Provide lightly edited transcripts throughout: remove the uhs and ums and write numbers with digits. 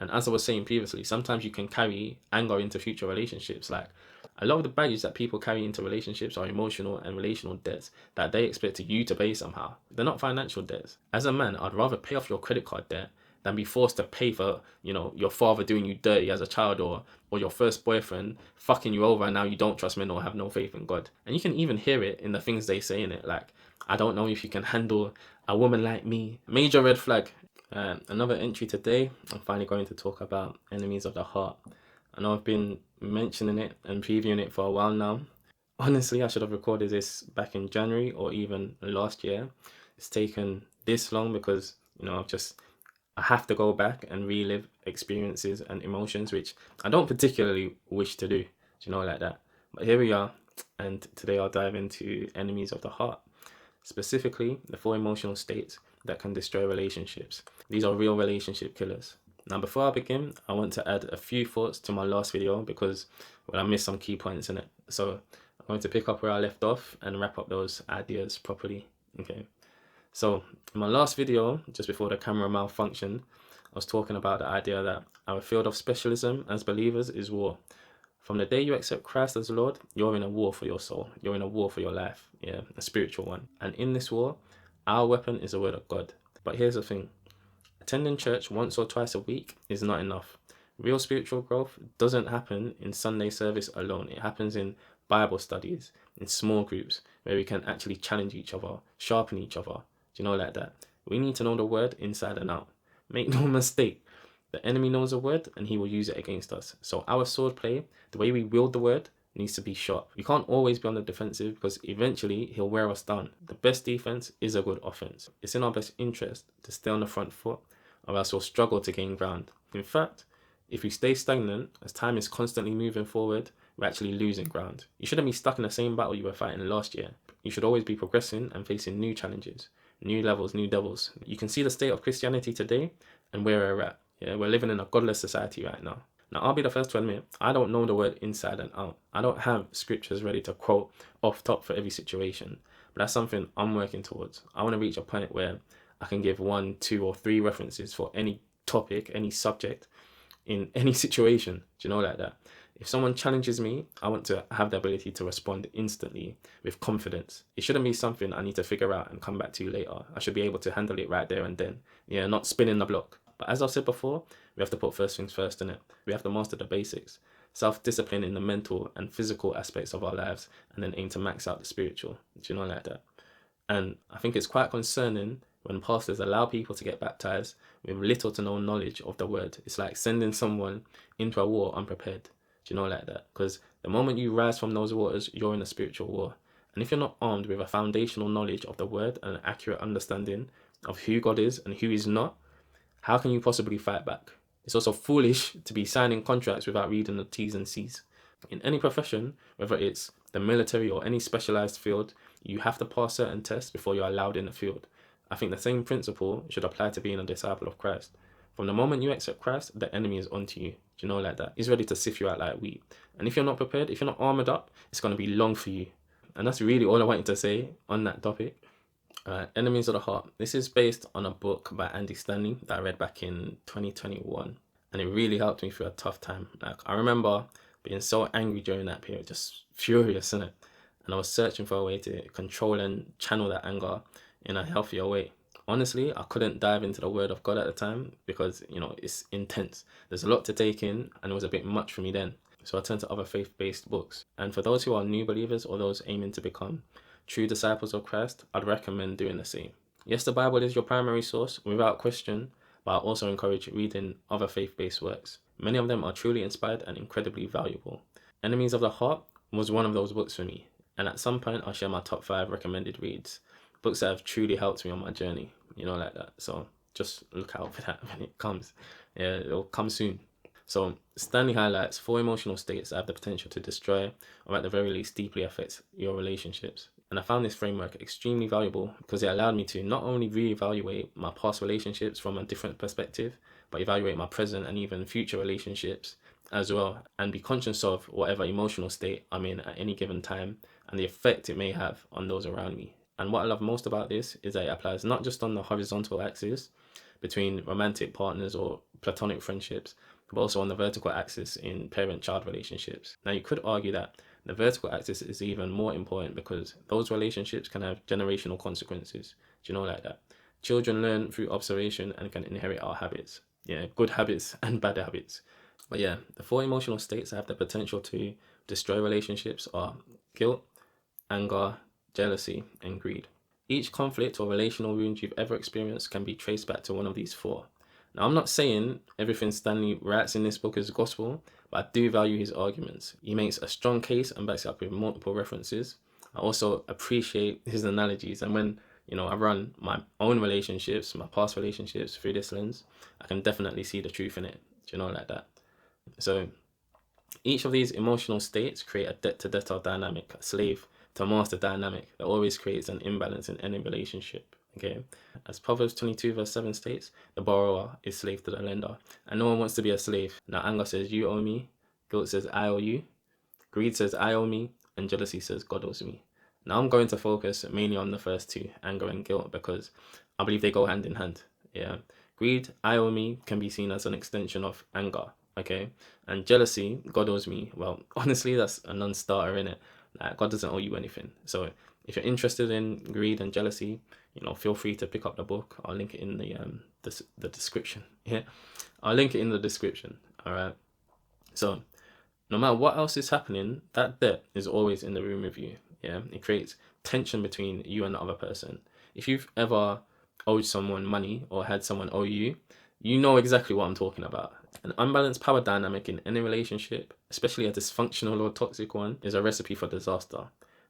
And as I was saying previously, sometimes you can carry anger into future relationships. Like, a lot of the baggage that people carry into relationships are emotional and relational debts that they expect you to pay somehow. They're not financial debts. As a man, I'd rather pay off your credit card debt than be forced to pay for, your father doing you dirty as a child, or your first boyfriend fucking you over, and now you don't trust men or have no faith in God. And you can even hear it in the things they say in it, like, I don't know if you can handle a woman like me. Major red flag. Another entry today, I'm finally going to talk about enemies of the heart. I know I've been mentioning it and previewing it for a while now. Honestly, I should have recorded this back in January or even last year. It's taken this long because, I have to go back and relive experiences and emotions, which I don't particularly wish to do, like that. But here we are, and today I'll dive into enemies of the heart, specifically the four emotional states that can destroy relationships. These are real relationship killers. Now, before I begin, I want to add a few thoughts to my last video because, I missed some key points in it. So I'm going to pick up where I left off and wrap up those ideas properly. Okay. So in my last video, just before the camera malfunctioned, I was talking about the idea that our field of specialism as believers is war. From the day you accept Christ as Lord, you're in a war for your soul. You're in a war for your life. Yeah, a spiritual one. And in this war, our weapon is the word of God. But here's the thing. Attending church once or twice a week is not enough. Real spiritual growth doesn't happen in Sunday service alone. It happens in Bible studies, in small groups, where we can actually challenge each other, sharpen each other. Like that. We need to know the word inside and out. Make no mistake, the enemy knows the word and he will use it against us. So our sword play, the way we wield the word, needs to be sharp. You can't always be on the defensive because eventually he'll wear us down. The best defense is a good offense. It's in our best interest to stay on the front foot, or else we'll struggle to gain ground. In fact, if we stay stagnant, as time is constantly moving forward, we're actually losing ground. You shouldn't be stuck in the same battle you were fighting last year. You should always be progressing and facing new challenges, new levels, new devils. You can see the state of Christianity today and where we're at. Yeah, we're living in a godless society right now. Now, I'll be the first to admit, I don't know the word inside and out. I don't have scriptures ready to quote off top for every situation. But that's something I'm working towards. I want to reach a point where I can give 1, 2, or 3 references for any topic, any subject, in any situation, like that. If someone challenges me, I want to have the ability to respond instantly with confidence. It shouldn't be something I need to figure out and come back to later. I should be able to handle it right there and then. Yeah, not spinning the block. But as I've said before, we have to put first things first in it. We have to master the basics. Self-discipline in the mental and physical aspects of our lives, and then aim to max out the spiritual. Like that. And I think it's quite concerning when pastors allow people to get baptized with little to no knowledge of the word. It's like sending someone into a war unprepared. Like that? Because the moment you rise from those waters, you're in a spiritual war. And if you're not armed with a foundational knowledge of the word and an accurate understanding of who God is and who He's not, how can you possibly fight back? It's also foolish to be signing contracts without reading the T's and C's. In any profession, whether it's the military or any specialized field, you have to pass certain tests before you're allowed in the field. I think the same principle should apply to being a disciple of Christ. From the moment you accept Christ, the enemy is onto you. Like that? He's ready to sift you out like wheat. And if you're not prepared, if you're not armored up, it's going to be long for you. And that's really all I wanted to say on that topic. Enemies of the Heart. This is based on a book by Andy Stanley that I read back in 2021. And it really helped me through a tough time. Like, I remember being so angry during that period, just furious, innit? And I was searching for a way to control and channel that anger in a healthier way. Honestly, I couldn't dive into the word of God at the time because, it's intense. There's a lot to take in and it was a bit much for me then. So I turned to other faith-based books. And for those who are new believers or those aiming to become true disciples of Christ, I'd recommend doing the same. Yes, the Bible is your primary source, without question, but I also encourage reading other faith-based works. Many of them are truly inspired and incredibly valuable. Enemies of the Heart was one of those books for me. And at some point, I'll share my top 5 recommended reads. Books that have truly helped me on my journey, like that. So just look out for that when it comes. Yeah, it'll come soon. So Stanley highlights 4 emotional states that have the potential to destroy or at the very least deeply affect your relationships. And I found this framework extremely valuable because it allowed me to not only reevaluate my past relationships from a different perspective, but evaluate my present and even future relationships as well, and be conscious of whatever emotional state I'm in at any given time and the effect it may have on those around me. And what I love most about this is that it applies not just on the horizontal axis, between romantic partners or platonic friendships, but also on the vertical axis in parent-child relationships. Now, you could argue that the vertical axis is even more important because those relationships can have generational consequences. Do you know like that? Children learn through observation and can inherit our habits. Yeah, good habits and bad habits. But yeah, the four emotional states that have the potential to destroy relationships are guilt, anger, jealousy, and greed. Each conflict or relational wound you've ever experienced can be traced back to one of these four. Now, I'm not saying everything Stanley writes in this book is gospel, but I do value his arguments. He makes a strong case and backs it up with multiple references. I also appreciate his analogies, and when I run my own relationships, my past relationships through this lens, I can definitely see the truth in it. Do you know like that? So each of these emotional states create a debt-to-debtor dynamic, a slave to master dynamic that always creates an imbalance in any relationship. Okay, as Proverbs 22 verse 7 states, the borrower is slave to the lender, and no one wants to be a slave. Now, anger says you owe me, guilt says I owe you, greed says I owe me, and jealousy says God owes me. Now, I'm going to focus mainly on the first two, anger and guilt, because I believe they go hand in hand. Yeah, greed, I owe me, can be seen as an extension of anger. Okay, and jealousy, God owes me. Well, honestly, that's a non-starter in it. Like, God doesn't owe you anything. So if you're interested in greed and jealousy, feel free to pick up the book. I'll link it in the description. Yeah, I'll link it in the description. All right. So no matter what else is happening, that debt is always in the room with you. Yeah, it creates tension between you and the other person. If you've ever owed someone money or had someone owe you, you know exactly what I'm talking about. An unbalanced power dynamic in any relationship, especially a dysfunctional or toxic one, is a recipe for disaster.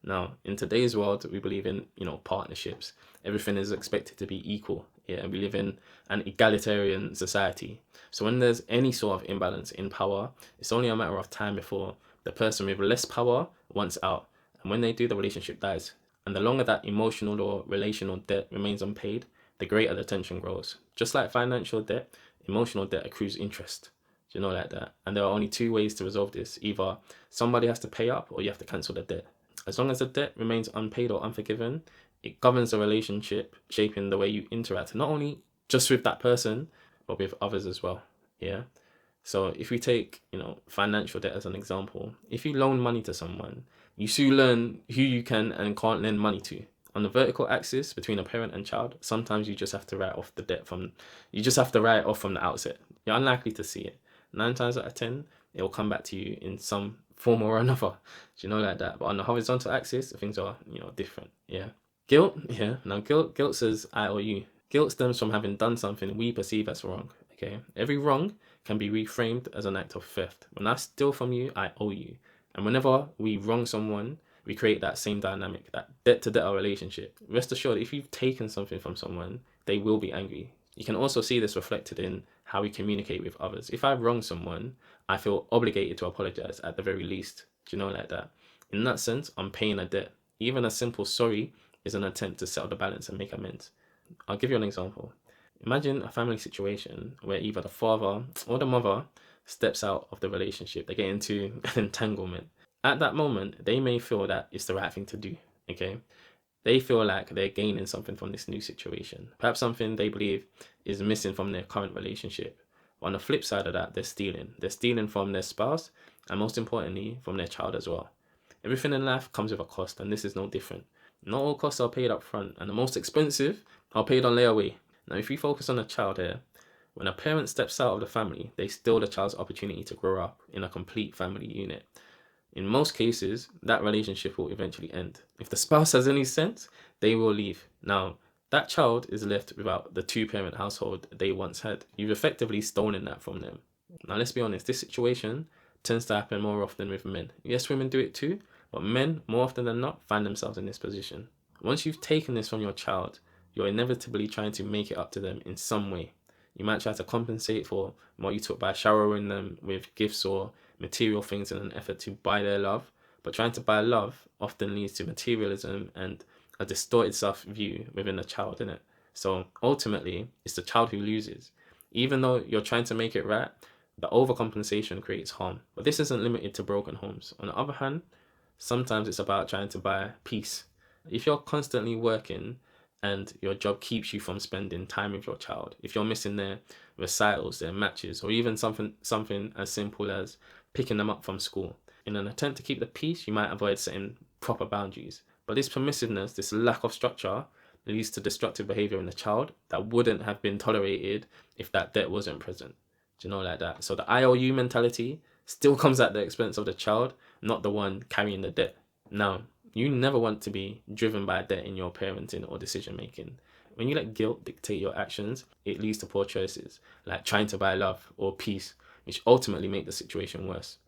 Now, in today's world, we believe in, partnerships. Everything is expected to be equal. Yeah, we live in an egalitarian society. So when there's any sort of imbalance in power, it's only a matter of time before the person with less power wants out. And when they do, the relationship dies. And the longer that emotional or relational debt remains unpaid, the greater the tension grows. Just like financial debt, emotional debt accrues interest. Do you know like that? And there are only two ways to resolve this. Either somebody has to pay up or you have to cancel the debt. As long as the debt remains unpaid or unforgiven, it governs the relationship, shaping the way you interact, not only just with that person, but with others as well. Yeah. So if we take, financial debt as an example, if you loan money to someone, you soon learn who you can and can't lend money to. On the vertical axis between a parent and child, sometimes you just have to write off the debt from the outset. You're unlikely to see it. 9 times out of 10, it will come back to you in some form or another. Do you know like that? But on the horizontal axis, things are, different. Yeah. Guilt, yeah. Now guilt says I owe you. Guilt stems from having done something we perceive as wrong. Okay. Every wrong can be reframed as an act of theft. When I steal from you, I owe you. And whenever we wrong someone, we create that same dynamic, that debt to debtor relationship. Rest assured, if you've taken something from someone, they will be angry. You can also see this reflected in how we communicate with others. If I wrong someone, I feel obligated to apologize at the very least. Do you know like that? In that sense, I'm paying a debt. Even a simple sorry is an attempt to settle the balance and make amends. I'll give you an example. Imagine a family situation where either the father or the mother steps out of the relationship. They get into an entanglement. At that moment, they may feel that it's the right thing to do. Okay. They feel like they're gaining something from this new situation. Perhaps something they believe is missing from their current relationship. On the flip side of that, they're stealing. They're stealing from their spouse and most importantly, from their child as well. Everything in life comes with a cost, and this is no different. Not all costs are paid up front, and the most expensive are paid on layaway. Now, if we focus on the child here, when a parent steps out of the family, they steal the child's opportunity to grow up in a complete family unit. In most cases, that relationship will eventually end. If the spouse has any sense, they will leave. Now, that child is left without the two-parent household they once had. You've effectively stolen that from them. Now, let's be honest, this situation tends to happen more often with men. Yes, women do it too, but men, more often than not, find themselves in this position. Once you've taken this from your child, you're inevitably trying to make it up to them in some way. You might try to compensate for what you took by showering them with gifts or material things in an effort to buy their love, but trying to buy love often leads to materialism and a distorted self-view within the child, innit? So ultimately, it's the child who loses. Even though you're trying to make it right, the overcompensation creates harm. But this isn't limited to broken homes. On the other hand, sometimes it's about trying to buy peace. If you're constantly working and your job keeps you from spending time with your child. If you're missing their recitals, their matches, or even something as simple as picking them up from school, in an attempt to keep the peace, you might avoid setting proper boundaries. But this permissiveness, this lack of structure, leads to destructive behavior in the child that wouldn't have been tolerated if that debt wasn't present. Do you know, like that? So the IOU mentality still comes at the expense of the child, not the one carrying the debt. Now, you never want to be driven by debt in your parenting or decision making. When you let guilt dictate your actions, it leads to poor choices, like trying to buy love or peace, which ultimately make the situation worse.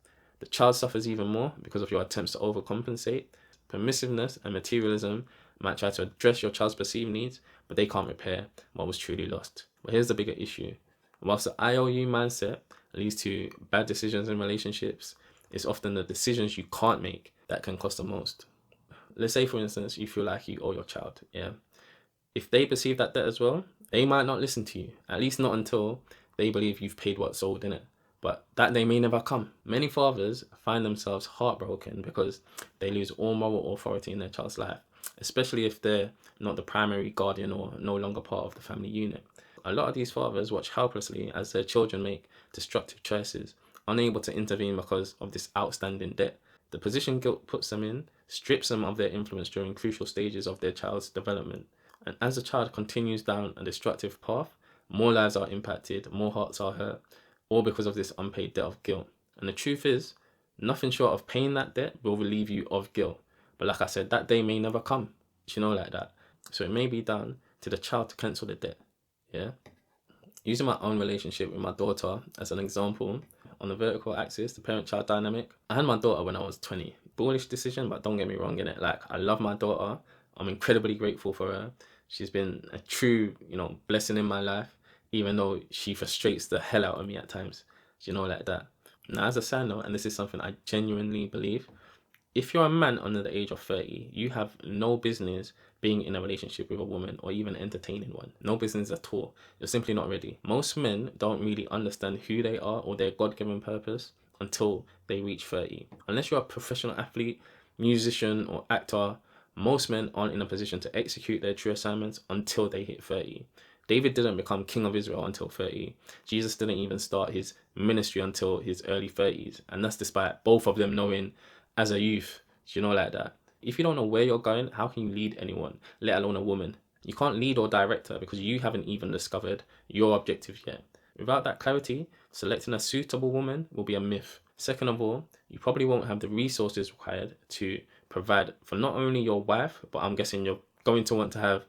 The child suffers even more because of your attempts to overcompensate. Permissiveness and materialism might try to address your child's perceived needs, but they can't repair what was truly lost. But here's the bigger issue. Whilst the IOU mindset leads to bad decisions in relationships, it's often the decisions you can't make that can cost the most. Let's say, for instance, you feel like you owe your child, yeah? If they perceive that debt as well, they might not listen to you, at least not until they believe you've paid what's owed in it. But that day may never come. Many fathers find themselves heartbroken because they lose all moral authority in their child's life, especially if they're not the primary guardian or no longer part of the family unit. A lot of these fathers watch helplessly as their children make destructive choices, unable to intervene because of this outstanding debt. The position guilt puts them in strips them of their influence during crucial stages of their child's development. And as the child continues down a destructive path, more lives are impacted, more hearts are hurt, all because of this unpaid debt of guilt. And the truth is, nothing short of paying that debt will relieve you of guilt. But like I said, that day may never come, you know, like that. So it may be down to the child to cancel the debt, yeah? Using my own relationship with my daughter as an example, on the vertical axis, the parent-child dynamic, I had my daughter when I was 20. Bullish decision, but don't get me wrong in it. Like, I love my daughter. I'm incredibly grateful for her. She's been a true, blessing in my life, even though she frustrates the hell out of me at times, like that. Now, as a side note, and this is something I genuinely believe, if you're a man under the age of 30, you have no business being in a relationship with a woman or even entertaining one. No business at all. You're simply not ready. Most men don't really understand who they are or their God-given purpose until they reach 30. Unless you're a professional athlete, musician, or actor, most men aren't in a position to execute their true assignments until they hit 30. David didn't become king of Israel until 30. Jesus didn't even start his ministry until his early 30s. And that's despite both of them knowing as a youth, like that. If you don't know where you're going, how can you lead anyone, let alone a woman? You can't lead or direct her because you haven't even discovered your objective yet. Without that clarity, selecting a suitable woman will be a myth. Second of all, you probably won't have the resources required to provide for not only your wife, but I'm guessing you're going to want to have,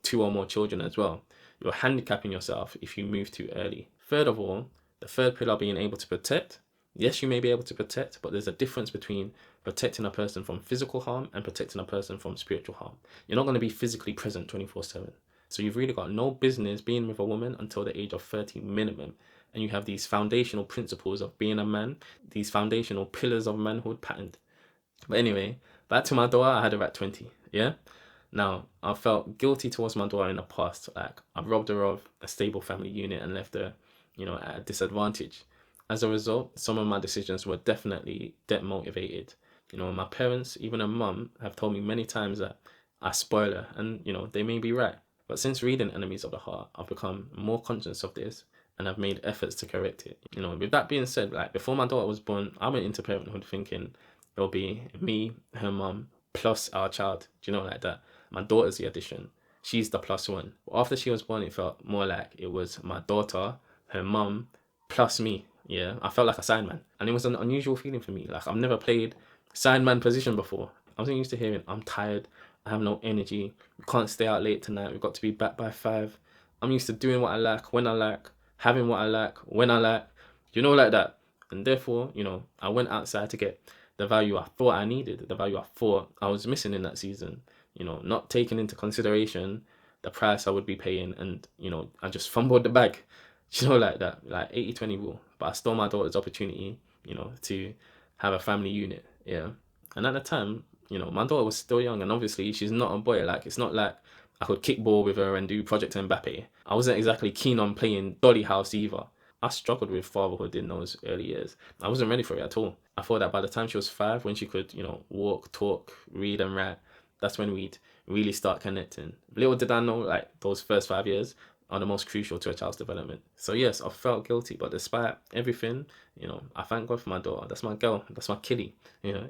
2 or more children as well. You're handicapping yourself if you move too early. Third of all, the third pillar being able to protect. Yes, you may be able to protect, but there's a difference between protecting a person from physical harm and protecting a person from spiritual harm. You're not going to be physically present 24/7. So you've really got no business being with a woman until the age of 30 minimum. And you have these foundational principles of being a man, these foundational pillars of manhood patterned. But anyway, back to my daughter, I had her at 20, yeah? Now, I felt guilty towards my daughter in the past. Like, I robbed her of a stable family unit and left her, at a disadvantage. As a result, some of my decisions were definitely debt motivated. My parents, even her mum, have told me many times that I spoil her, and they may be right. But since reading Enemies of the Heart, I've become more conscious of this and I've made efforts to correct it. With that being said, like before my daughter was born, I went into parenthood thinking it'll be me, her mum, plus our child. Like that? My daughter's the addition. She's the plus one. But after she was born, it felt more like it was my daughter, her mum, plus me. Yeah, I felt like a sideman. And it was an unusual feeling for me. Like, I've never played sideman position before. I wasn't used to hearing, I'm tired, I have no energy, we can't stay out late tonight, we've got to be back by 5. I'm used to doing what I like, when I like, having what I like, when I like, like that. And therefore, I went outside to get the value I thought I needed, the value I thought I was missing in that season, not taking into consideration the price I would be paying. And, I just fumbled the bag, like that, like 80-20 rule. But I stole my daughter's opportunity, to have a family unit, yeah. And at the time, my daughter was still young, and obviously she's not a boy. Like, it's not like I could kickball with her and do Project Mbappe. I wasn't exactly keen on playing Dolly House either. I struggled with fatherhood in those early years. I wasn't ready for it at all. I thought that by the time she was 5, when she could, walk, talk, read and write, That's when we'd really start connecting. Little did I know, like, those first 5 years are the most crucial to a child's development. So yes, I felt guilty, but despite everything, I thank God for my daughter. That's my girl. That's my kiddie.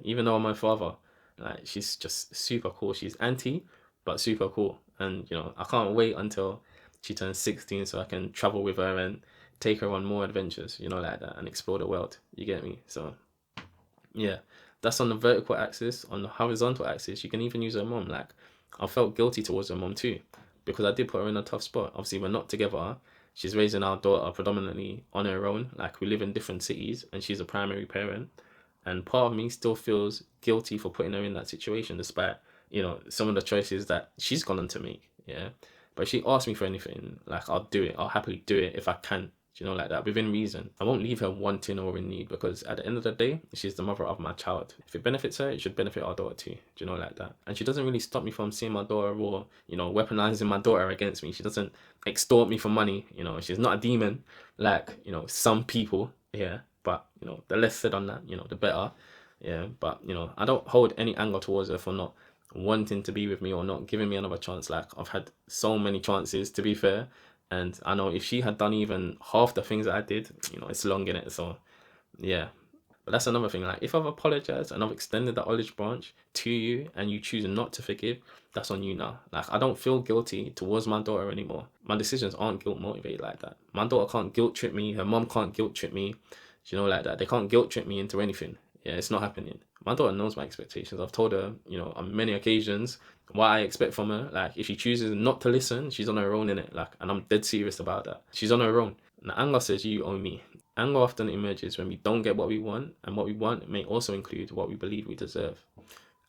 Even though I'm my father, like, she's just super cool. She's auntie, but super cool. And I can't wait until she turns 16 so I can travel with her and take her on more adventures, like that, and explore the world. You get me? So yeah, that's on the vertical axis. On the horizontal axis, you can even use her mom. Like, I felt guilty towards her mom too, because I did put her in a tough spot. Obviously, we're not together. She's raising our daughter predominantly on her own. Like, we live in different cities, and she's a primary parent. And part of me still feels guilty for putting her in that situation, despite some of the choices that she's gone on to make. Yeah, but if she asks me for anything, like, I'll do it. I'll happily do it if I can. Like that, within reason. I won't leave her wanting or in need, because at the end of the day, she's the mother of my child. If it benefits her, it should benefit our daughter too. Like that? And she doesn't really stop me from seeing my daughter, or weaponizing my daughter against me. She doesn't extort me for money. She's not a demon like some people. Yeah, but the less said on that, the better. Yeah, but I don't hold any anger towards her for not wanting to be with me or not giving me another chance. Like, I've had so many chances, to be fair. And I know if she had done even half the things that I did, it's long in it. So yeah. But that's another thing. Like, if I've apologized and I've extended the olive branch to you and you choose not to forgive, that's on you now. Like, I don't feel guilty towards my daughter anymore. My decisions aren't guilt motivated like that. My daughter can't guilt trip me. Her mom can't guilt trip me. Like that. They can't guilt trip me into anything. Yeah, it's not happening. My daughter knows my expectations. I've told her, on many occasions what I expect from her. Like, if she chooses not to listen, she's on her own in it. Like, and I'm dead serious about that. She's on her own. And anger says you owe me. Anger often emerges when we don't get what we want, and what we want may also include what we believe we deserve.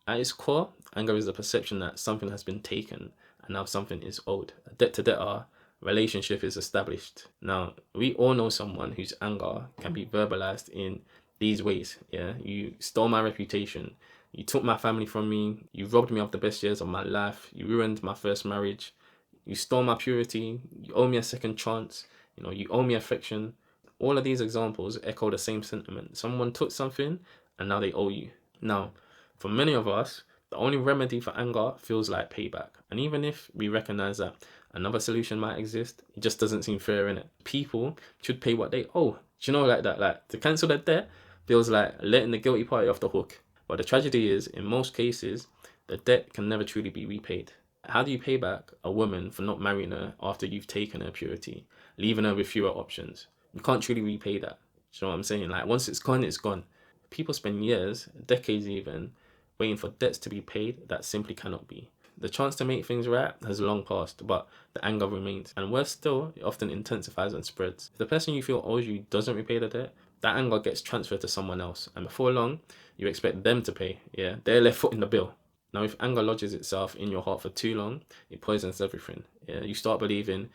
At its core, anger is the perception that something has been taken and now something is owed. A debt to debtor relationship is established. Now, we all know someone whose anger can be verbalized in these ways. Yeah, you stole my reputation. You took my family from me. You robbed me of the best years of my life. You ruined my first marriage. You stole my purity. You owe me a second chance. You owe me affection. All of these examples echo the same sentiment. Someone took something and now they owe you. Now, for many of us, the only remedy for anger feels like payback. And even if we recognize that another solution might exist, it just doesn't seem fair, innit? People should pay what they owe. Do you know, like that? Like, to cancel that debt feels like letting the guilty party off the hook. But the tragedy is, in most cases, the debt can never truly be repaid. How do you pay back a woman for not marrying her after you've taken her purity, leaving her with fewer options? You can't truly repay that. Do you know what I'm saying? Like, once it's gone, it's gone. People spend years, decades even, waiting for debts to be paid that simply cannot be. The chance to make things right has long passed, but the anger remains. And worse still, it often intensifies and spreads. If the person you feel owes you doesn't repay the debt, that anger gets transferred to someone else. And before long, you expect them to pay. Yeah, they're left footing the bill. Now, if anger lodges itself in your heart for too long, it poisons everything. Yeah, you start believing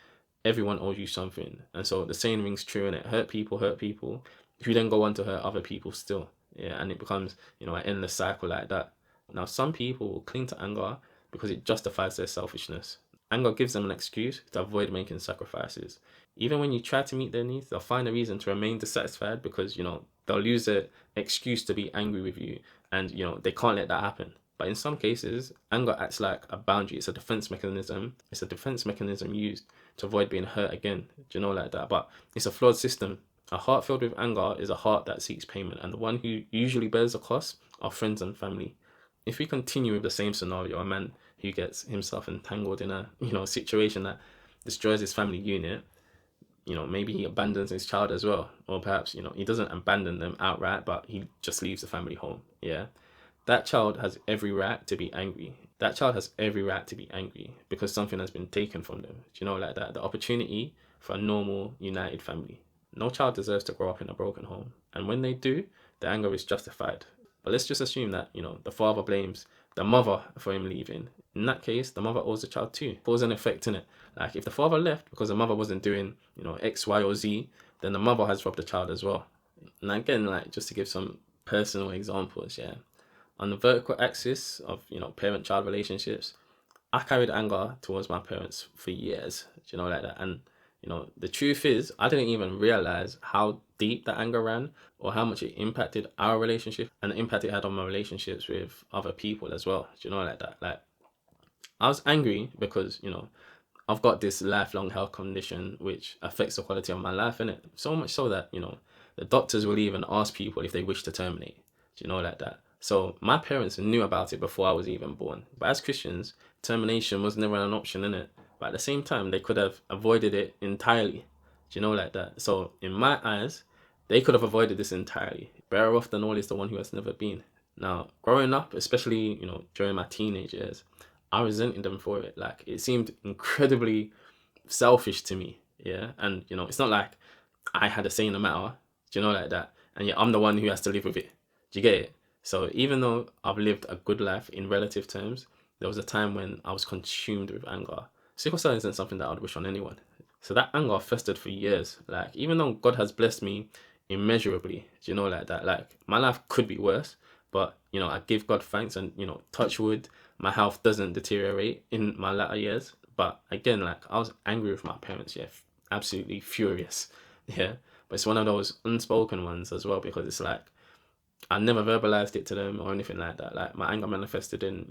everyone owes you something. And so the saying rings true, and it hurt people, who then go on to hurt other people still. Yeah, and it becomes, an endless cycle like that. Now, some people will cling to anger because it justifies their selfishness. Anger gives them an excuse to avoid making sacrifices. Even when you try to meet their needs, they'll find a reason to remain dissatisfied because, they'll use an excuse to be angry with you, and, they can't let that happen. But in some cases, anger acts like a boundary. It's a defense mechanism. It's a defense mechanism used to avoid being hurt again. Do you know, like that? But it's a flawed system. A heart filled with anger is a heart that seeks payment, and the one who usually bears the cost are friends and family. If we continue with the same scenario, a man who gets himself entangled in a situation that destroys his family unit, maybe he abandons his child as well, or perhaps he doesn't abandon them outright, but he just leaves the family home. Yeah, that child has every right to be angry. That child has every right to be angry because something has been taken from them. Do you know, like that? The opportunity for a normal, united family. No child deserves to grow up in a broken home. And when they do, the anger is justified. But let's just assume that, the father blames the mother for him leaving. In that case, the mother owes the child too. Cause and effect, in it. Like, if the father left because the mother wasn't doing, X, Y, or Z, then the mother has robbed the child as well. And again, like, just to give some personal examples, yeah. On the vertical axis of, parent-child relationships, I carried anger towards my parents for years, like that. And, the truth is, I didn't even realize how deep that anger ran or how much it impacted our relationship and the impact it had on my relationships with other people as well, like that. Like, I was angry because, I've got this lifelong health condition which affects the quality of my life, innit? So much so that, the doctors will even ask people if they wish to terminate. Do you know, like that? So my parents knew about it before I was even born. But as Christians, termination was never an option, innit? But at the same time, they could have avoided it entirely. Do you know, like that? So in my eyes, they could have avoided this entirely. Better off than all is the one who has never been. Now, growing up, especially, during my teenage years, I resented them for it. Like, it seemed incredibly selfish to me. Yeah. And, it's not like I had a say in the matter. Do you know, like that? And yeah, I'm the one who has to live with it. Do you get it? So even though I've lived a good life in relative terms, there was a time when I was consumed with anger. Sickle cell isn't something that I'd wish on anyone. So that anger festered for years. Like, even though God has blessed me immeasurably, do you know, like that? Like, my life could be worse, but, I give God thanks and, touch wood, my health doesn't deteriorate in my latter years. But again, like, I was angry with my parents, yeah, absolutely furious, yeah. But it's one of those unspoken ones as well, because it's like, I never verbalized it to them or anything like that. Like, my anger manifested in,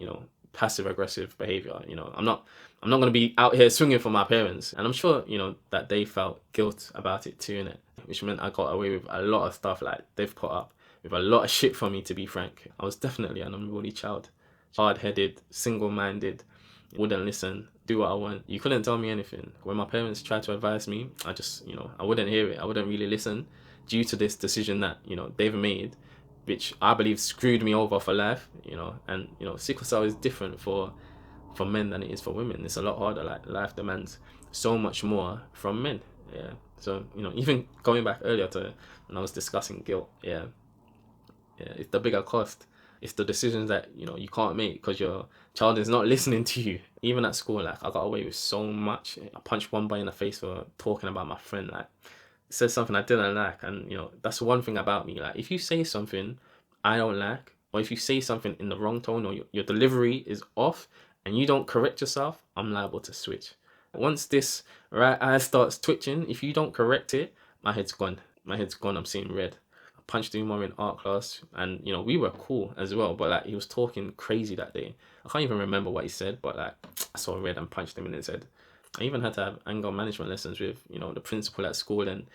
passive aggressive behavior. I'm not gonna be out here swinging for my parents, and I'm sure, that they felt guilt about it too, innit? Which meant I got away with a lot of stuff. Like, they've put up with a lot of shit for me, to be frank. I was definitely an unruly child, hard-headed, single-minded, wouldn't listen, do what I want. You couldn't tell me anything. When my parents tried to advise me, I just, I wouldn't hear it. I wouldn't really listen due to this decision that, they've made, which I believe screwed me over for life, and, sickle cell is different for men than it is for women. It's a lot harder. Like, life demands so much more from men. Yeah. So, even going back earlier to when I was discussing guilt, yeah, it's the bigger cost. It's the decisions that you can't make because your child is not listening to you. Even at school, like, I got away with so much. I punched one boy in the face for talking about my friend. Like, said something I didn't like, and that's one thing about me. Like, if you say something I don't like, or if you say something in the wrong tone, or your delivery is off, and you don't correct yourself, I'm liable to switch. Once this right eye starts twitching, if you don't correct it, my head's gone. My head's gone. I'm seeing red. I punched him more in art class, and we were cool as well. But like, he was talking crazy that day. I can't even remember what he said, but like, I saw red and punched him in his head. I even had to have anger management lessons with the principal at school, and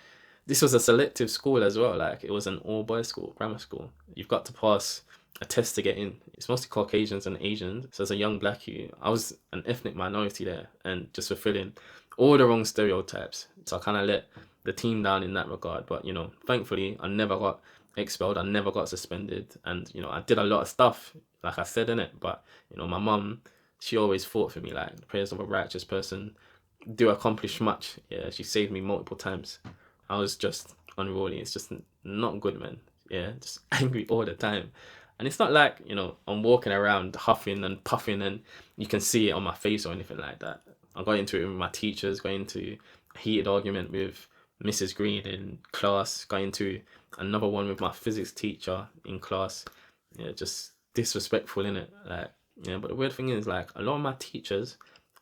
this was a selective school as well. Like, it was an all boys school, grammar school. You've got to pass a test to get in. It's mostly Caucasians and Asians. So as a young black you, I was an ethnic minority there and just fulfilling all the wrong stereotypes. So I kind of let the team down in that regard. But, thankfully, I never got expelled. I never got suspended. And, I did a lot of stuff, like I said, in it. But, my mum, she always fought for me. Like, the prayers of a righteous person do accomplish much. Yeah, she saved me multiple times. I was just unruly. It's just not good, man. Yeah, just angry all the time. And it's not like, I'm walking around huffing and puffing and you can see it on my face or anything like that. I got into it with my teachers, got into a heated argument with Mrs. Green in class, got into another one with my physics teacher in class. Yeah, just disrespectful, innit? Like, but the weird thing is, like, a lot of my teachers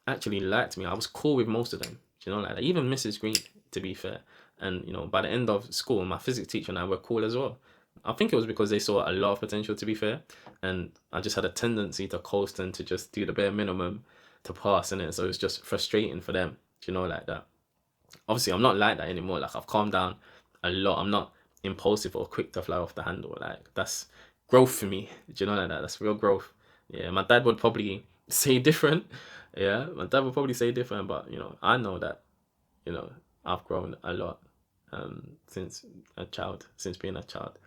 actually liked me. I was cool with most of them. Like that. Even Mrs. Green, to be fair. And, by the end of school, my physics teacher and I were cool as well. I think it was because they saw a lot of potential, to be fair. And I just had a tendency to coast and to just do the bare minimum to pass, innit? So it was just frustrating for them, like that. Obviously, I'm not like that anymore. Like, I've calmed down a lot. I'm not impulsive or quick to fly off the handle. Like, that's growth for me. Like that? That's real growth. Yeah, my dad would probably say different. Yeah, my dad would probably say different, but, I know that, I've grown a lot since being a child.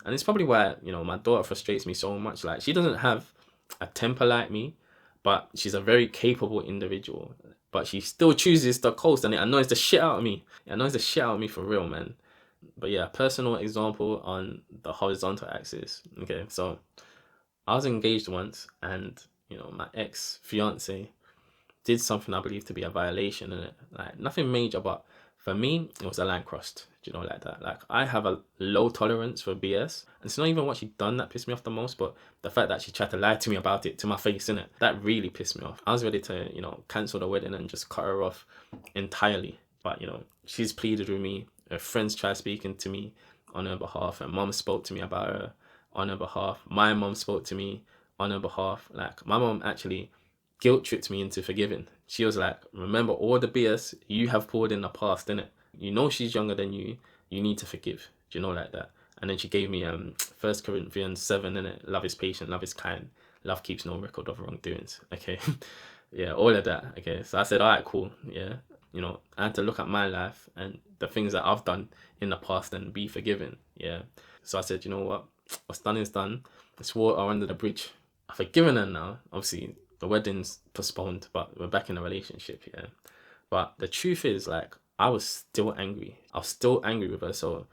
And it's probably why, my daughter frustrates me so much. Like, she doesn't have a temper like me, but she's a very capable individual. But she still chooses to coast, and it annoys the shit out of me. It annoys the shit out of me for real, man. But yeah, personal example on the horizontal axis. Okay, so I was engaged once, and, my ex-fiance did something I believe to be a violation, in it. Like, nothing major, but for me, it was a line crossed. Like that? Like, I have a low tolerance for BS. And it's not even what she done that pissed me off the most, but the fact that she tried to lie to me about it to my face, innit? That really pissed me off. I was ready to, cancel the wedding and just cut her off entirely. But, she's pleaded with me. Her friends tried speaking to me on her behalf. Her mom spoke to me about her on her behalf. My mom spoke to me on her behalf. Like, my mom actually guilt tripped me into forgiving. She was like, remember all the BS you have poured in the past, innit? You know she's younger than you. You need to forgive. Do you know, like that? And then she gave me 1 Corinthians 7, innit? Love is patient, love is kind, love keeps no record of wrongdoings. Okay. Yeah, all of that. Okay. So I said, all right, cool. Yeah. I had to look at my life and the things that I've done in the past and be forgiven. Yeah. So I said, you know what? What's done is done. It's water under the bridge. I've forgiven her now. Obviously, the wedding's postponed, but we're back in a relationship. Yeah. But the truth is, like, I was still angry. I was still angry with her. So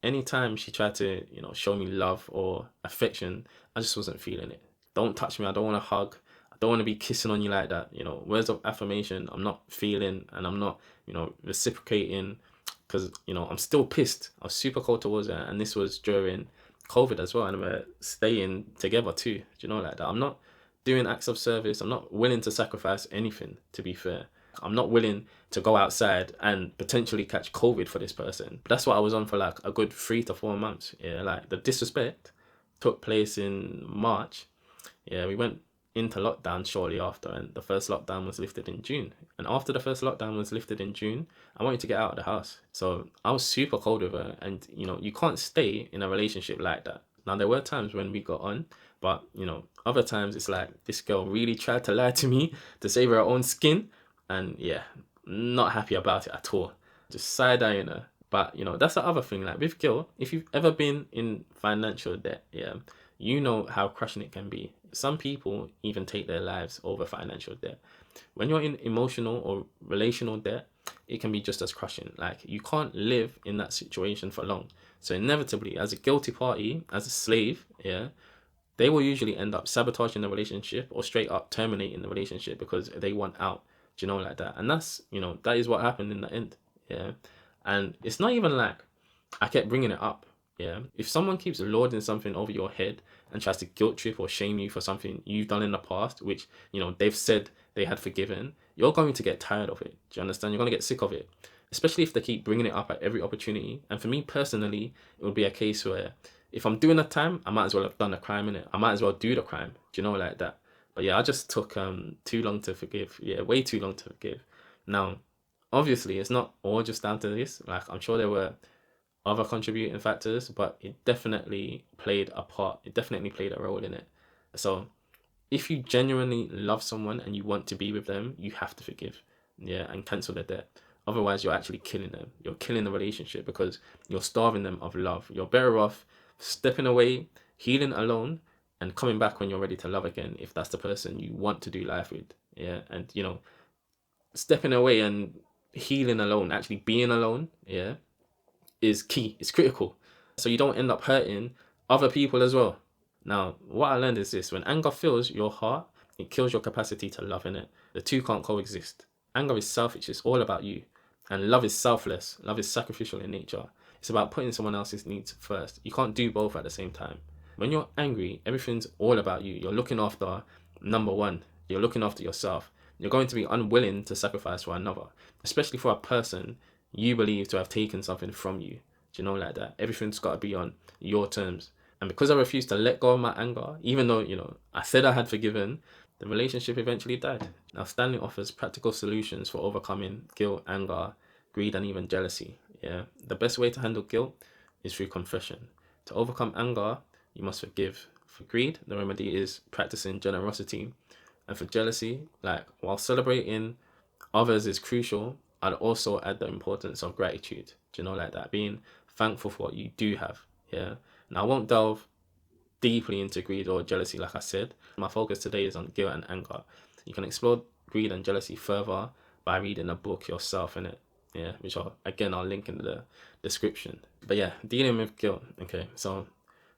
anytime she tried to, show me love or affection, I just wasn't feeling it. Don't touch me. I don't want to hug. I don't want to be kissing on you like that. Words of affirmation, I'm not feeling, and I'm not, reciprocating, because, I'm still pissed. I was super cold towards her. And this was during COVID as well. And we're staying together too. Do you know, like that? I'm not doing acts of service. I'm not willing to sacrifice anything, to be fair. I'm not willing to go outside and potentially catch COVID for this person. But that's what I was on for like a good 3 to 4 months. Yeah, like the disrespect took place in March. Yeah, we went into lockdown shortly after, and the first lockdown was lifted in June. And after the first lockdown was lifted in June, I wanted to get out of the house. So I was super cold with her, and you can't stay in a relationship like that. Now there were times when we got on, but other times it's like this girl really tried to lie to me to save her own skin, and yeah, not happy about it at all. Just side-eyeing her. But that's the other thing. Like with guilt, if you've ever been in financial debt, yeah, you know how crushing it can be. Some people even take their lives over financial debt. When you're in emotional or relational debt, it can be just as crushing. Like you can't live in that situation for long. So inevitably, as a guilty party, as a slave, yeah, they will usually end up sabotaging the relationship or straight up terminating the relationship because they want out. Do you know, like that? And that's, that is what happened in the end. Yeah. And it's not even like I kept bringing it up. Yeah. If someone keeps lording something over your head and tries to guilt trip or shame you for something you've done in the past, which, they've said they had forgiven, you're going to get tired of it. Do you understand? You're going to get sick of it, especially if they keep bringing it up at every opportunity. And for me personally, it would be a case where if I'm doing a time, I might as well have done a crime in it. I might as well do the crime. Do you know, like that? But yeah, I just took too long to forgive. Yeah, way too long to forgive. Now, obviously, it's not all just down to this. Like, I'm sure there were other contributing factors, but it definitely played a part. It definitely played a role in it. So if you genuinely love someone and you want to be with them, you have to forgive. Yeah, and cancel the debt. Otherwise, you're actually killing them. You're killing the relationship because you're starving them of love. You're better off stepping away, healing alone, and coming back when you're ready to love again, if that's the person you want to do life with. Yeah. And stepping away and healing alone, actually being alone, yeah, is key. It's critical. So you don't end up hurting other people as well. Now, what I learned is this: when anger fills your heart, it kills your capacity to love, in it. The two can't coexist. Anger is selfish, it's all about you. And love is selfless. Love is sacrificial in nature. It's about putting someone else's needs first. You can't do both at the same time. When you're angry, everything's all about you. You're looking after number one. You're looking after yourself. You're going to be unwilling to sacrifice for another, especially for a person you believe to have taken something from you. Do you know, like that? Everything's got to be on your terms. And because I refused to let go of my anger, even though, I said I had forgiven, the relationship eventually died. Now, Stanley offers practical solutions for overcoming guilt, anger, greed, and even jealousy. Yeah, the best way to handle guilt is through confession. To overcome anger, you must forgive. For greed, the remedy is practicing generosity. And for jealousy, like while celebrating others is crucial, I'd also add the importance of gratitude. Do you know, like that? Being thankful for what you do have. Yeah. Now, I won't delve deeply into greed or jealousy, like I said. My focus today is on guilt and anger. You can explore greed and jealousy further by reading a book yourself, in it. Yeah, which I'll link in the description. But yeah, dealing with guilt. Okay, so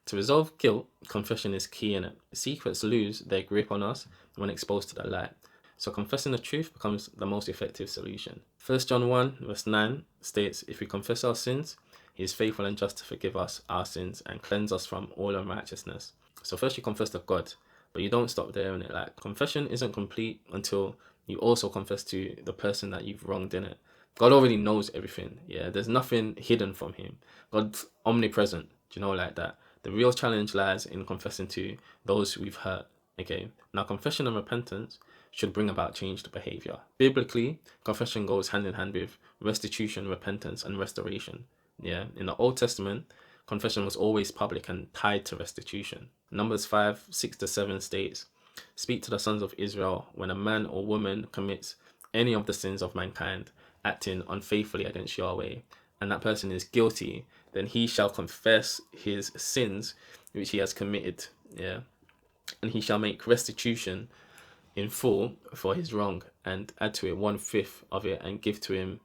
to resolve guilt, confession is key, in it. Secrets lose their grip on us when exposed to the light. So confessing the truth becomes the most effective solution. 1 John 1 verse 9 states, if we confess our sins, he is faithful and just to forgive us our sins and cleanse us from all unrighteousness. So first you confess to God, but you don't stop there, in it. Like, confession isn't complete until you also confess to the person that you've wronged, in it. God already knows everything. Yeah, there's nothing hidden from him. God's omnipresent. Do you know, like that? The real challenge lies in confessing to those we've hurt. Okay. Now, confession and repentance should bring about changed behavior. Biblically, confession goes hand in hand with restitution, repentance, and restoration. Yeah, in the Old Testament, confession was always public and tied to restitution. Numbers 5:6-7 states, "Speak to the sons of Israel when a man or woman commits any of the sins of mankind, acting unfaithfully against Yahweh, and that person is guilty, then he shall confess his sins which he has committed, yeah, and he shall make restitution in full for his wrong, and add to it 1/5 of it, and give to him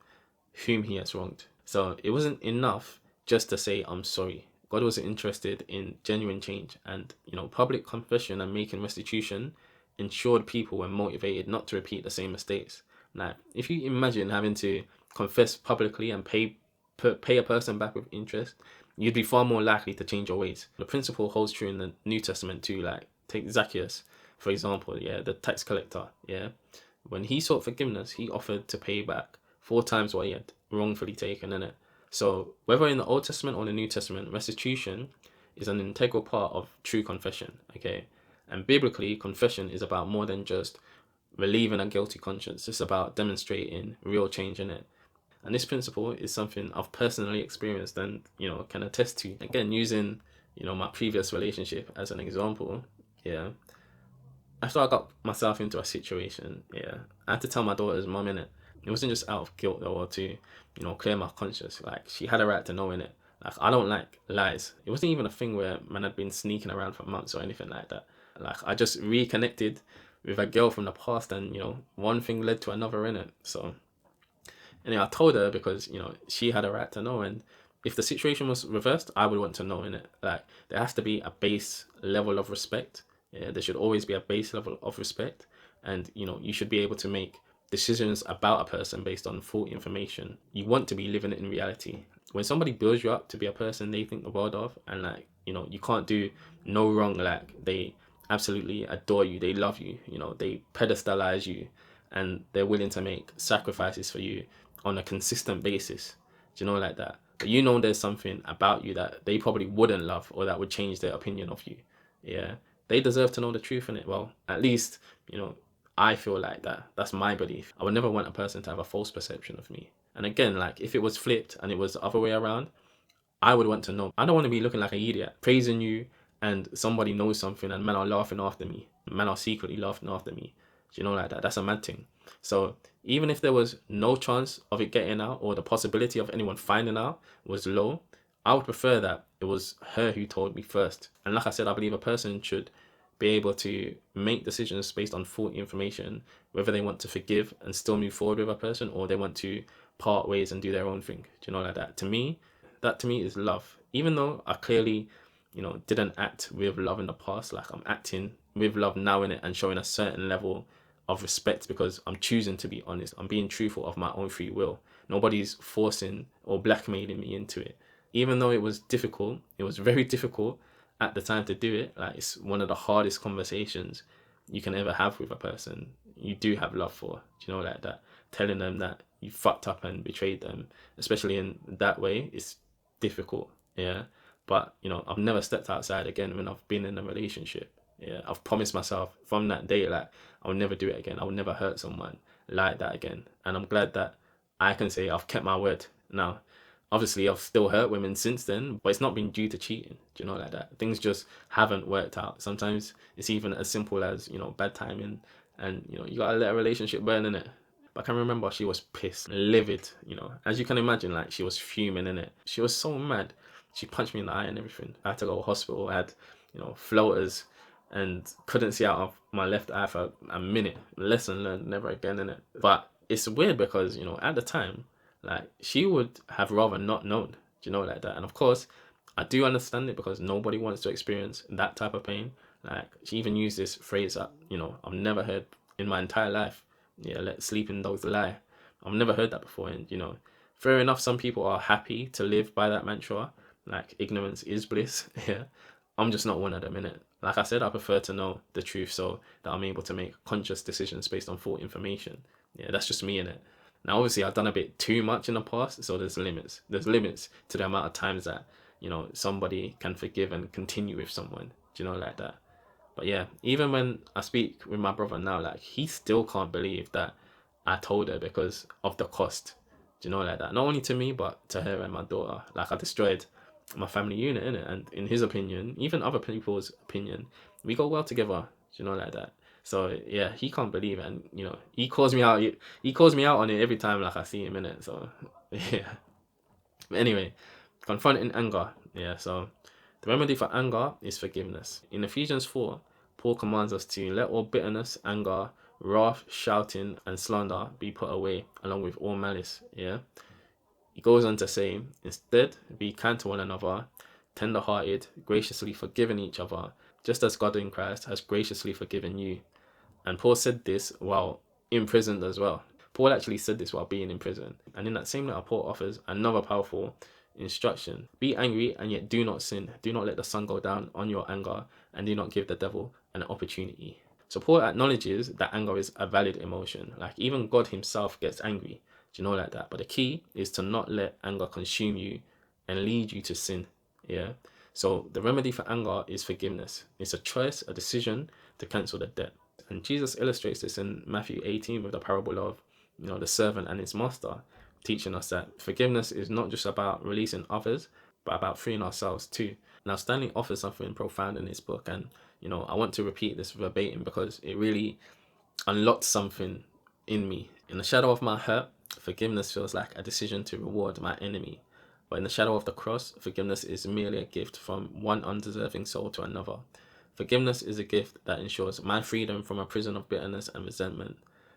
whom he has wronged." So it wasn't enough just to say, "I'm sorry." God was interested in genuine change, and public confession and making restitution ensured people were motivated not to repeat the same mistakes. Now, if you imagine having to confess publicly and pay a person back with interest, you'd be far more likely to change your ways. The principle holds true in the New Testament too. Like, take Zacchaeus, for example, yeah, the tax collector, yeah. When he sought forgiveness, he offered to pay back 4 times what he had wrongfully taken, innit? So whether in the Old Testament or the New Testament, restitution is an integral part of true confession, okay? And biblically, confession is about more than just relieving a guilty conscience. It's about demonstrating real change in it. And this principle is something I've personally experienced and, can attest to. Again, using, my previous relationship as an example, yeah. After I got myself into a situation, yeah, I had to tell my daughter's mum in it. It wasn't just out of guilt or to, clear my conscience. Like, she had a right to know in it. Like, I don't like lies. It wasn't even a thing where man had been sneaking around for months or anything like that. Like, I just reconnected with a girl from the past, and one thing led to another in it. So anyway, I told her because she had a right to know, and if the situation was reversed, I would want to know in it. Like, there has to be a base level of respect. Yeah, there should always be a base level of respect, and you should be able to make decisions about a person based on full information. You want to be living it in reality. When somebody builds you up to be a person they think the world of, and you can't do no wrong, like they absolutely adore you, they love you, they pedestalize you, and they're willing to make sacrifices for you on a consistent basis. Do you know, like that? But there's something about you that they probably wouldn't love, or that would change their opinion of you. Yeah. They deserve to know the truth in it. Well, at least, I feel like that. That's my belief. I would never want a person to have a false perception of me. And again, like, if it was flipped and it was the other way around, I would want to know. I don't want to be looking like an idiot, praising you, and somebody knows something and men are laughing after me. Men are secretly laughing after me. Do you know, like that? That's a mad thing. So even if there was no chance of it getting out, or the possibility of anyone finding out was low, I would prefer that it was her who told me first. And like I said, I believe a person should be able to make decisions based on full information, whether they want to forgive and still move forward with a person, or they want to part ways and do their own thing. Do you know, like that? That to me is love. Even though I clearly, didn't act with love in the past, like, I'm acting with love now in it and showing a certain level of respect because I'm choosing to be honest. I'm being truthful of my own free will. Nobody's forcing or blackmailing me into it. Even though it was difficult, it was very difficult at the time to do it. Like, it's one of the hardest conversations you can ever have with a person you do have love for. Do you know, like that? Telling them that you fucked up and betrayed them, especially in that way, it's difficult. Yeah. But, I've never stepped outside again when I've been in a relationship. Yeah. I've promised myself from that day, like, I'll never do it again. I'll never hurt someone like that again. And I'm glad that I can say I've kept my word. Now, obviously, I've still hurt women since then, but it's not been due to cheating. Do you know, like that? Things just haven't worked out. Sometimes it's even as simple as, bad timing, and, you gotta let a relationship burn in it. But I can remember she was pissed, livid, as you can imagine, like, she was fuming in it. She was so mad. She punched me in the eye and everything. I had to go to hospital. I had, floaters, and couldn't see out of my left eye for a minute. Lesson learned, never again in it. But it's weird because, at the time, like, she would have rather not known. Do you know, like that? And of course, I do understand it because nobody wants to experience that type of pain. Like, she even used this phrase that, I've never heard in my entire life. Yeah, let sleeping dogs lie. I've never heard that before. And, fair enough, some people are happy to live by that mantra. Like, ignorance is bliss. Yeah. I'm just not one of them, innit? Like I said, I prefer to know the truth so that I'm able to make conscious decisions based on full information. Yeah, that's just me, innit? Now, obviously, I've done a bit too much in the past, so there's limits. There's limits to the amount of times that, somebody can forgive and continue with someone. Do you know, like that? But yeah, even when I speak with my brother now, like he still can't believe that I told her because of the cost. Do you know like that? Not only to me, but to her and my daughter. Like I destroyed my family unit in it, and in his opinion, even other people's opinion, we go well together. Do you know like that? So yeah, he can't believe it, and he calls me out. He calls me out on it every time like I see him in it. So yeah. But anyway, confronting anger. Yeah. So the remedy for anger is forgiveness. In Ephesians 4, Paul commands us to let all bitterness, anger, wrath, shouting, and slander be put away, along with all malice. Yeah. He goes on to say, instead, be kind to one another, tender hearted, graciously forgiving each other, just as God in Christ has graciously forgiven you. And Paul said this while imprisoned as well. Paul actually said this while being in prison. And in that same letter, Paul offers another powerful instruction. Be angry and yet do not sin. Do not let the sun go down on your anger, and do not give the devil an opportunity. So Paul acknowledges that anger is a valid emotion. Like even God himself gets angry. Do you know like that? But the key is to not let anger consume you and lead you to sin. Yeah. So the remedy for anger is forgiveness. It's a choice, a decision to cancel the debt. And Jesus illustrates this in Matthew 18 with the parable of, the servant and his master, teaching us that forgiveness is not just about releasing others, but about freeing ourselves too. Now, Stanley offers something profound in his book, and I want to repeat this verbatim because it really unlocked something in me. In the shadow of my hurt, forgiveness feels like a decision to reward my enemy. But in the shadow of the cross, forgiveness is merely a gift from one undeserving soul to another. Forgiveness is a gift that ensures my freedom from a prison of bitterness and resentment.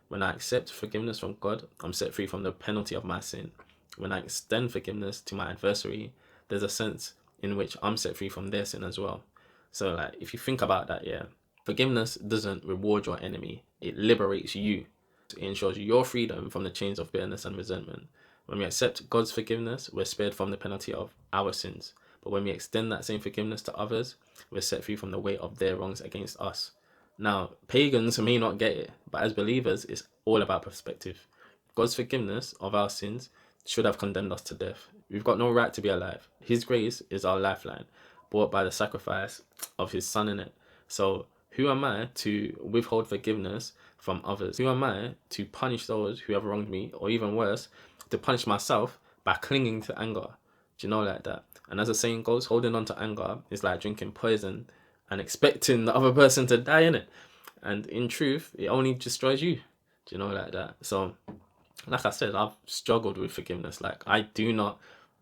When I accept forgiveness from God, I'm set free from the penalty of my sin. When I extend forgiveness to my adversary, there's a sense in which I'm set free from their sin as well. So, like, if you think about that, yeah, forgiveness doesn't reward your enemy, it liberates you. It ensures your freedom from the chains of bitterness and resentment. When we accept God's forgiveness, we're spared from the penalty of our sins. But when we extend that same forgiveness to others, we're set free from the weight of their wrongs against us. Now, pagans may not get it, but as believers, it's all about perspective. God's forgiveness of our sins should have condemned us to death. We've got no right to be alive. His grace is our lifeline, bought by the sacrifice of his son in it. So who am I to withhold forgiveness from others? Who am I to punish those who have wronged me, or even worse, to punish myself by clinging to anger? Do you know like that? And as the saying goes, holding on to anger is like drinking poison and expecting the other person to die in it. And in truth, it only destroys you. Do you know like that? So, like I said, I've struggled with forgiveness. Like I do not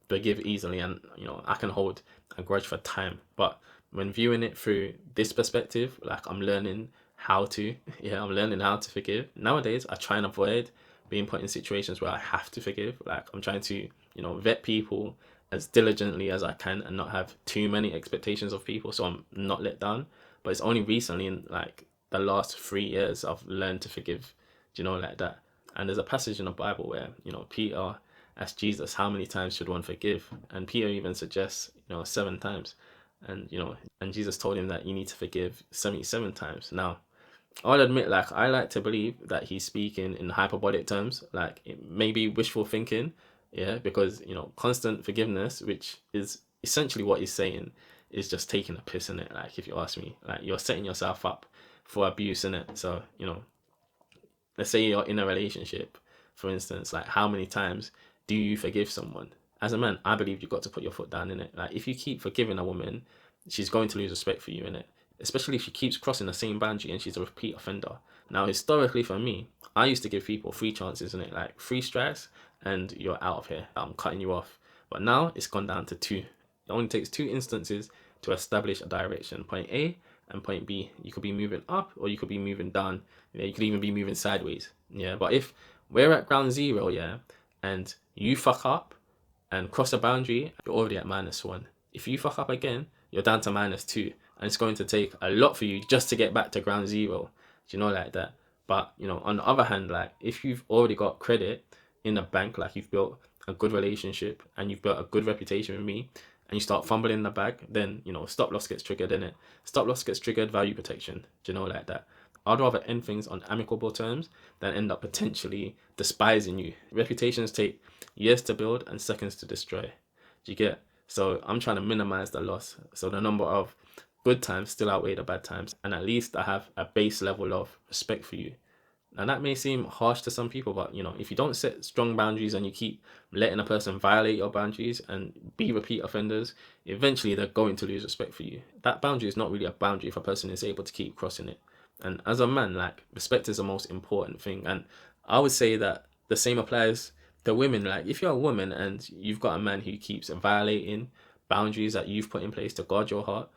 forgive easily, and I can hold a grudge for time. But when viewing it through this perspective, like I'm learning how to, yeah, I'm learning how to forgive. Nowadays, I try and avoid being put in situations where I have to forgive. Like I'm trying to, vet people as diligently as I can and not have too many expectations of people so I'm not let down. But it's only recently in like the last 3 years I've learned to forgive, like that. And there's a passage in the Bible where, Peter asked Jesus, how many times should one forgive? And Peter even suggests, 7 times. And Jesus told him that you need to forgive 77 times. Now, I'll admit, like, I like to believe that he's speaking in hyperbolic terms, like it may be wishful thinking, yeah, because, constant forgiveness, which is essentially what he's saying, is just taking a piss in it. Like, if you ask me, like, you're setting yourself up for abuse in it. So, let's say you're in a relationship, for instance, like, how many times do you forgive someone? As a man, I believe you've got to put your foot down in it. Like, if you keep forgiving a woman, she's going to lose respect for you in it, especially if she keeps crossing the same boundary and she's a repeat offender. Now, historically for me, I used to give people 3 chances in it, like 3 strikes and you're out of here. I'm cutting you off. But now it's gone down to 2. It only takes 2 instances to establish a direction, point A and point B. You could be moving up or you could be moving down. Yeah, you could even be moving sideways. Yeah, but if we're at ground zero, yeah, and you fuck up and cross a boundary, you're already at -1. If you fuck up again, you're down to -2. And it's going to take a lot for you just to get back to ground zero. Do you know like that? But, on the other hand, like if you've already got credit in the bank, like you've built a good relationship and you've built a good reputation with me, and you start fumbling the bag, then, stop loss gets triggered in it. Stop loss gets triggered, value protection. Do you know like that? I'd rather end things on amicable terms than end up potentially despising you. Reputations take years to build and seconds to destroy. Do you get? So I'm trying to minimize the loss. So the number of good times still outweigh the bad times, and at least I have a base level of respect for you. And that may seem harsh to some people, but if you don't set strong boundaries and you keep letting a person violate your boundaries and be repeat offenders, eventually they're going to lose respect for you. That boundary is not really a boundary if a person is able to keep crossing it. And as a man, like, respect is the most important thing. And I would say that the same applies to women. Like, if you're a woman and you've got a man who keeps violating boundaries that you've put in place to guard your heart,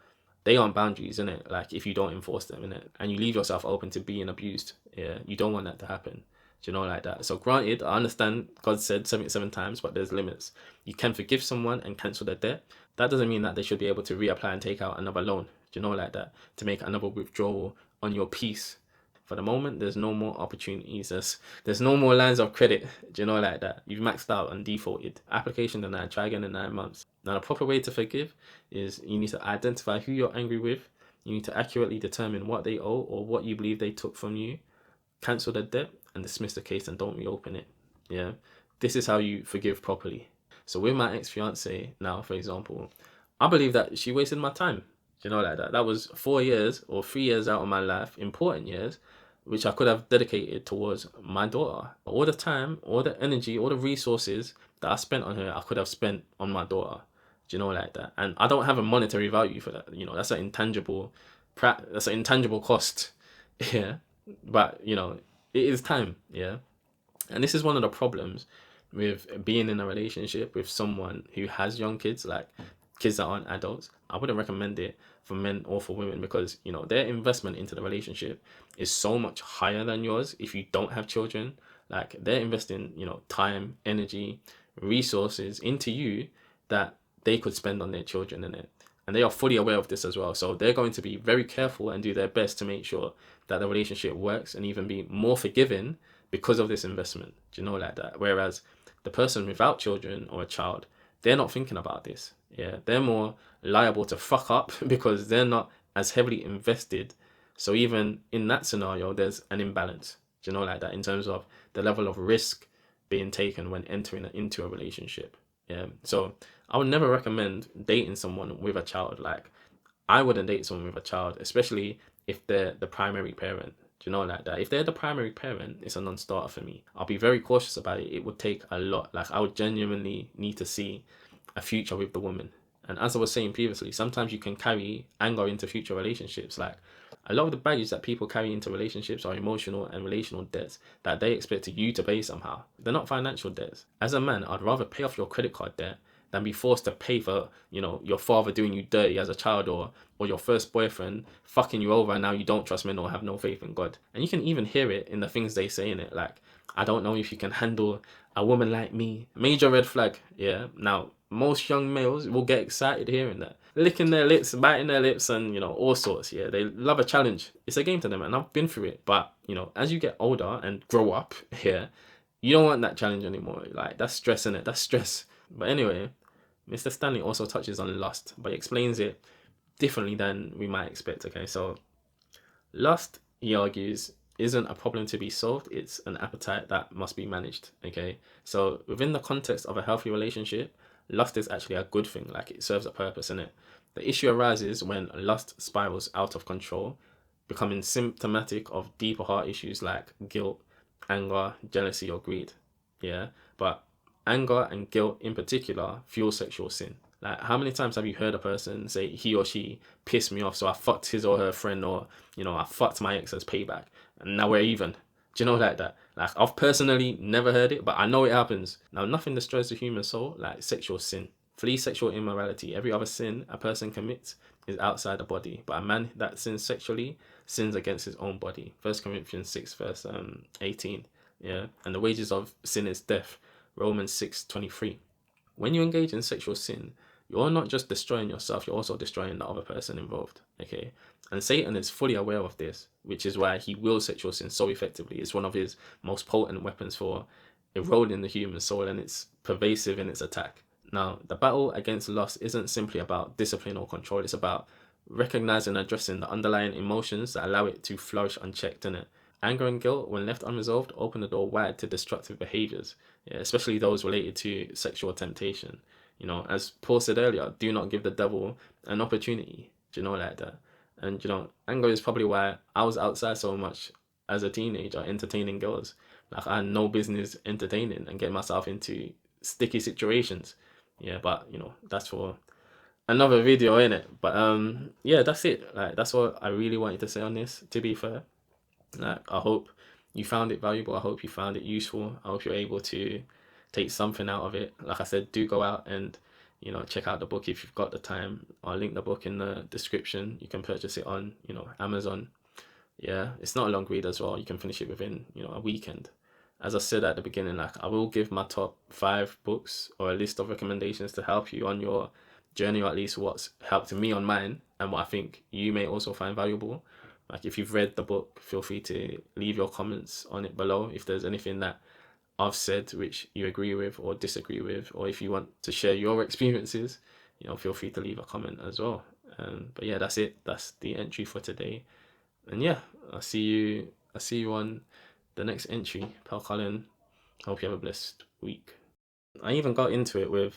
they aren't boundaries, innit? Like, if you don't enforce them, innit? And you leave yourself open to being abused, yeah, you don't want that to happen. Do you know, like that? So granted, I understand God said 77 times, but there's limits. You can forgive someone and cancel their debt. That doesn't mean that they should be able to reapply and take out another loan. Do you know, like that? To make another withdrawal on your peace. For the moment, there's no more opportunities. There's no more lines of credit. Do you know, like that? You've maxed out and defaulted. Application denied. Try again in 9 months. Now, the proper way to forgive is you need to identify who you're angry with. You need to accurately determine what they owe or what you believe they took from you. Cancel the debt and dismiss the case and don't reopen it. Yeah, this is how you forgive properly. So with my ex-fiance now, for example, I believe that she wasted my time. You know, like that. That was 4 years or 3 years out of my life, important years, which I could have dedicated towards my daughter. All the time, all the energy, all the resources that I spent on her, I could have spent on my daughter. Do you know, like that? And I don't have a monetary value for that. That's an intangible, that's an intangible cost. Yeah, but it is time. Yeah, and this is one of the problems with being in a relationship with someone who has young kids, like kids that aren't adults. I wouldn't recommend it for men or for women because their investment into the relationship is so much higher than yours if you don't have children. Like, they're investing time, energy, resources into you that they could spend on their children in it, and they are fully aware of this as well. So they're going to be very careful and do their best to make sure that the relationship works and even be more forgiving because of this investment. Do you know, like that? Whereas the person without children or a child, they're not thinking about this. Yeah, they're more liable to fuck up because they're not as heavily invested. So even in that scenario, there's an imbalance. Do you know, like that, in terms of the level of risk being taken when entering into a relationship. Yeah, so I would never recommend dating someone with a child. Like, I wouldn't date someone with a child, especially if they're the primary parent. Do you know, like that? If they're the primary parent, it's a non-starter for me. I'll be very cautious about it. It would take a lot. Like, I would genuinely need to see a future with the woman. And as I was saying previously, sometimes you can carry anger into future relationships. Like, a lot of the baggage that people carry into relationships are emotional and relational debts that they expect you to pay somehow. They're not financial debts. As a man, I'd rather pay off your credit card debt than be forced to pay for, your father doing you dirty as a child, or your first boyfriend fucking you over, and now you don't trust men or have no faith in God. And you can even hear it in the things they say in it, like, I don't know if you can handle a woman like me. Major red flag. Yeah. Now, most young males will get excited hearing that. Licking their lips, biting their lips, and, all sorts. Yeah. They love a challenge. It's a game to them, and I've been through it. But, as you get older and grow up, yeah, you don't want that challenge anymore. Like, that's stress, innit? That's stress. But anyway, Mr. Stanley also touches on lust, but he explains it differently than we might expect. Okay, so lust, he argues, isn't a problem to be solved, it's an appetite that must be managed. Okay, so within the context of a healthy relationship, lust is actually a good thing. Like, it serves a purpose in it. The issue arises when lust spirals out of control, becoming symptomatic of deeper heart issues like guilt, anger, jealousy, or greed. Yeah, but anger and guilt in particular fuel sexual sin. Like, how many times have you heard a person say he or she pissed me off, so I fucked his or her friend, or I fucked my ex as payback, and now we're even? Do you know, like that? Like, I've personally never heard it, but I know it happens. Now, nothing destroys the human soul like sexual sin. Flee sexual immorality. Every other sin a person commits is outside the body, but a man that sins sexually sins against his own body. 1 Corinthians 6 verse 18. Yeah, and the wages of sin is death. Romans 6:23. When you engage in sexual sin, you're not just destroying yourself, you're also destroying the other person involved. Okay, and Satan is fully aware of this, which is why he wills sexual sin so effectively. It's one of his most potent weapons for eroding the human soul, and it's pervasive in its attack. Now, the battle against lust isn't simply about discipline or control. It's about recognizing and addressing the underlying emotions that allow it to flourish unchecked in it. Anger and guilt, when left unresolved, open the door wide to destructive behaviors, especially those related to sexual temptation. As Paul said earlier, do not give the devil an opportunity. Do you know, like that? And you know, anger is probably why I was outside so much as a teenager, entertaining girls. Like I had no business entertaining and getting myself into sticky situations. Yeah, but you know, that's for another video, innit? But yeah, that's it. Like that's what I really wanted to say on this, to be fair. Like I hope you found it valuable. I hope you found it useful. I hope you're able to take something out of it. Like I said, do go out and you know check out the book if you've got the time. I'll link the book in the description. You can purchase it on, you know, Amazon. Yeah, it's not a long read as well. You can finish it within, you know, a weekend. As I said at the beginning, like I will give my top 5 books or a list of recommendations to help you on your journey, or at least what's helped me on mine and what I think you may also find valuable. Like if you've read the book, feel free to leave your comments on it below if there's anything that I've said which you agree with or disagree with, or if you want to share your experiences, you know, feel free to leave a comment as well. But yeah, that's it. That's the entry for today. And yeah, I see you on the next entry. Pal Colin, hope you have a blessed week. I even got into it with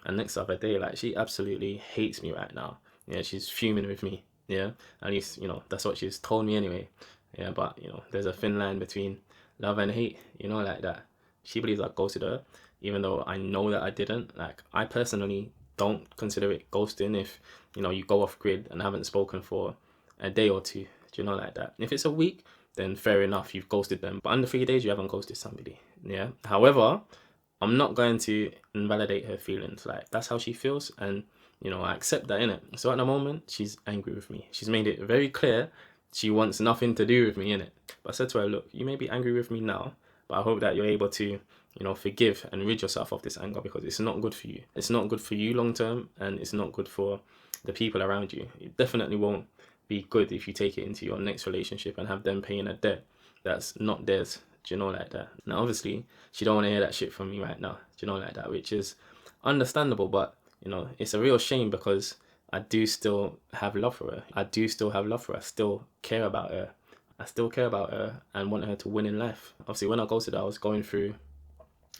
a next other day. Like she absolutely hates me right now. Yeah, she's fuming with me. Yeah, at least you know that's what she's told me anyway. Yeah, but you know there's a thin line between love and hate. You know, like that. She believes I ghosted her, even though I know that I didn't. Like I personally don't consider it ghosting if you know you go off grid and haven't spoken for a day or two. Do you know, like that? If it's a week, then fair enough, you've ghosted them. But under 3 days, you haven't ghosted somebody. Yeah. However, I'm not going to invalidate her feelings. Like that's how she feels, and you know I accept that, innit. So at the moment, she's angry with me. She's made it very clear she wants nothing to do with me, innit. But I said to her, look, you may be angry with me now, but I hope that you're able to, you know, forgive and rid yourself of this anger, because it's not good for you. It's not good for you long term, and it's not good for the people around you. It definitely won't be good if you take it into your next relationship and have them paying a debt that's not theirs. Do you know, like that? Now, obviously, she don't want to hear that shit from me right now. Do you know, like that? Which is understandable, but you know, it's a real shame because I do still have love for her. I do still have love for her. I still care about her. I still care about her and want her to win in life. Obviously, when I ghosted her, I was going through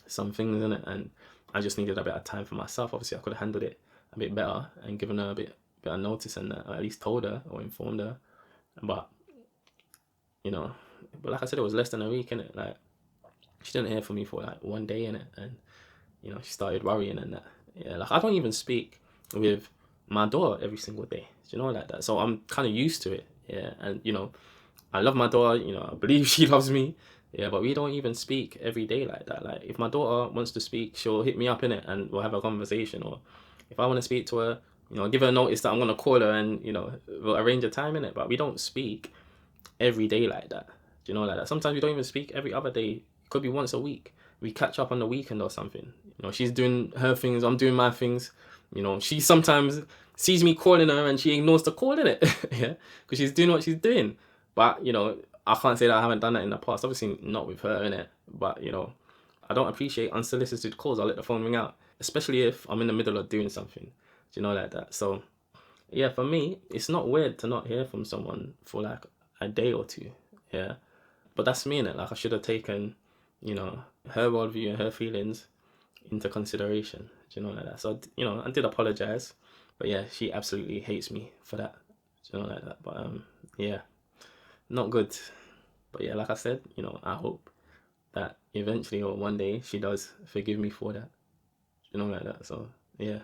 some things in it, and I just needed a bit of time for myself. Obviously, I could have handled it a bit better and given her a bit of notice, and at least told her or informed her. But you know, but like I said, it was less than a week in it. Like she didn't hear from me for like 1 day in it, and you know she started worrying and that. Yeah, like I don't even speak with my daughter every single day. Do you know, like that? So I'm kind of used to it. Yeah, and you know, I love my daughter. You know, I believe she loves me. Yeah, but we don't even speak every day like that. Like if my daughter wants to speak, she'll hit me up in it, and we'll have a conversation. Or if I want to speak to her, you know, give her a notice that I'm gonna call her, and you know, we'll arrange a time in it. But we don't speak every day like that. Do you know, like that? Sometimes we don't even speak every other day. It could be once a week. We catch up on the weekend or something. You know, she's doing her things, I'm doing my things. You know, she sometimes sees me calling her and she ignores the call in it. Yeah, because she's doing what she's doing. But you know, I can't say that I haven't done that in the past. Obviously, not with her in it. But you know, I don't appreciate unsolicited calls. I'll let the phone ring out, especially if I'm in the middle of doing something. Do you know, like that? So yeah, for me, it's not weird to not hear from someone for like a day or two. Yeah, but that's me in it. Like I should have taken, you know, her worldview and her feelings into consideration. Do you know, like that? So you know, I did apologize, but yeah, she absolutely hates me for that. Do you know, like that? But yeah, not good. But yeah, like I said, you know, I hope that eventually or one day she does forgive me for that. You know, like that. So yeah.